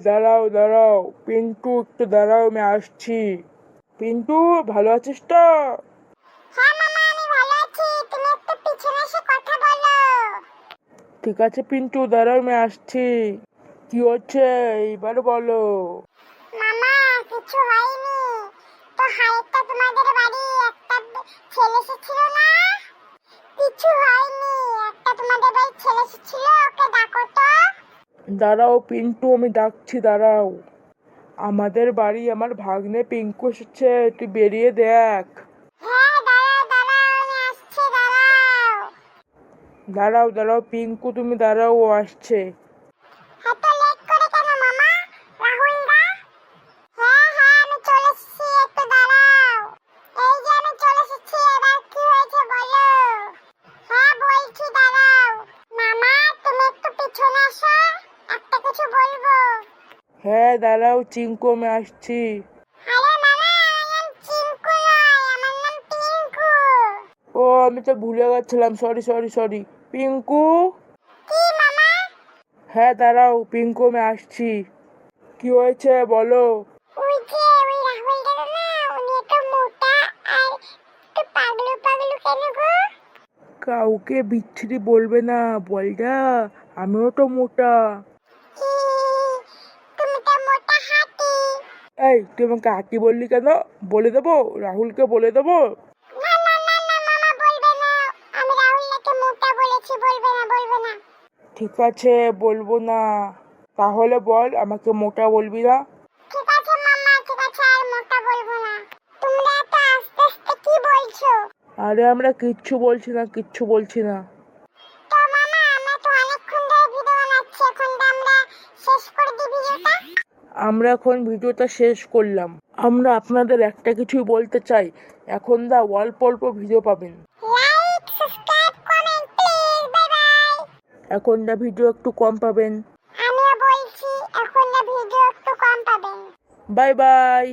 দাঁড়াও দাঁড়াও, পিন্টু একটু দাঁড়াও, আমি আসছি। পিন্টু, ভালো আছিস তো? হ্যাঁ মামা, আমি ভালো আছি। তুমি একটু পিছনে এসে কথা বলো। ঠিক আছে পিন্টু, দাঁড়াও, আমি আসছি। কি হচ্ছে এইবার বলো। মামা, কিছু হয়নি। তো হাইটা তোমাদের বাড়ি একটা ছেলে এসেছিল না? কিছু হয়নি, একটা তোমাদের বাড়ি ছেলে এসেছিল, ওকে ডাকো তো। দাঁড়াও পিন্টু, আমি ডাকছি, দাঁড়াও। আমাদের বাড়ি আমার ভাগ্নে পিঙ্কু এসেছে, তুই বেরিয়ে দেখ। হ্যাঁ, দাঁড়াও দাঁড়াও, আমি আসছি, দাঁড়াও। দাঁড়াও দাঁড়াও পিঙ্কু, তুমি দাঁড়াও, ও আসছে। এত লেট করে কেন মামা? রাহুল দা। হ্যাঁ হ্যাঁ, আমি চলে এসেছি, একটু দাঁড়াও। এই যে আমি চলে এসেছি, এবার কি হয়েছে বলো। হ্যাঁ বলছি, দাঁড়াও। মামা, তুমি একটু পিছনে আসো, একটা কিছু বলবো। হ্যাঁ দাঁড়াও চিঙ্কু, আমি আসছি। আরে মামা, আমার নাম চিঙ্কু নয়, আমার নাম পিঙ্কু। ও, আমি তো ভুলে গেছিলাম, সরি সরি সরি। পিঙ্কু। কি মামা? হ্যাঁ দাঁড়াও পিঙ্কু, আমি আসছি। কি হয়েছে বলো। ওই যে ওই রাহুল দাদা না, উনি একটু মোটা আর একটু পাগলু পাগলু কেন গো? কাউকে বিচ্ছিরি বলবে না, বলটা আমিও তো মোটা। ই, তুমি তো মোটা হাতি। এই, তুই আমাকে হাঁটি বললি কেন? বলে দেবো, রাহুলকে বলে দেবো। না না না না মামা, বলবে না। আমি রাহুলকে মোটা বলেছি, বলবে না বলবে না। ঠিক আছে, বলবো না। তাহলে বল, আমাকে মোটা বলবি না। ঠিক আছে মামা, ঠিক আছে, আর মোটা বলবো না। তোমরা এত আস্তে আস্তে কি বলছো? আরে আমরা কিচ্ছু বলছি না, কিচ্ছু বলছি না। তো মামা, আমরা তো অনেকক্ষণ ধরে ভিডিও বানাচ্ছি, এখন তো আমরা শেষ করে দিই ভিডিওটা। আমরা এখন ভিডিওটা শেষ করলাম। আমরা আপনাদের একটা কিছুই বলতে চাই, এখন অল্প অল্প ভিডিও পাবেন। Like, subscribe, comment please. Bye bye. এখন ভিডিও একটু কম পাবেন। আমিও বলছি, এখন না ভিডিও একটু কম পাবেন। Bye bye.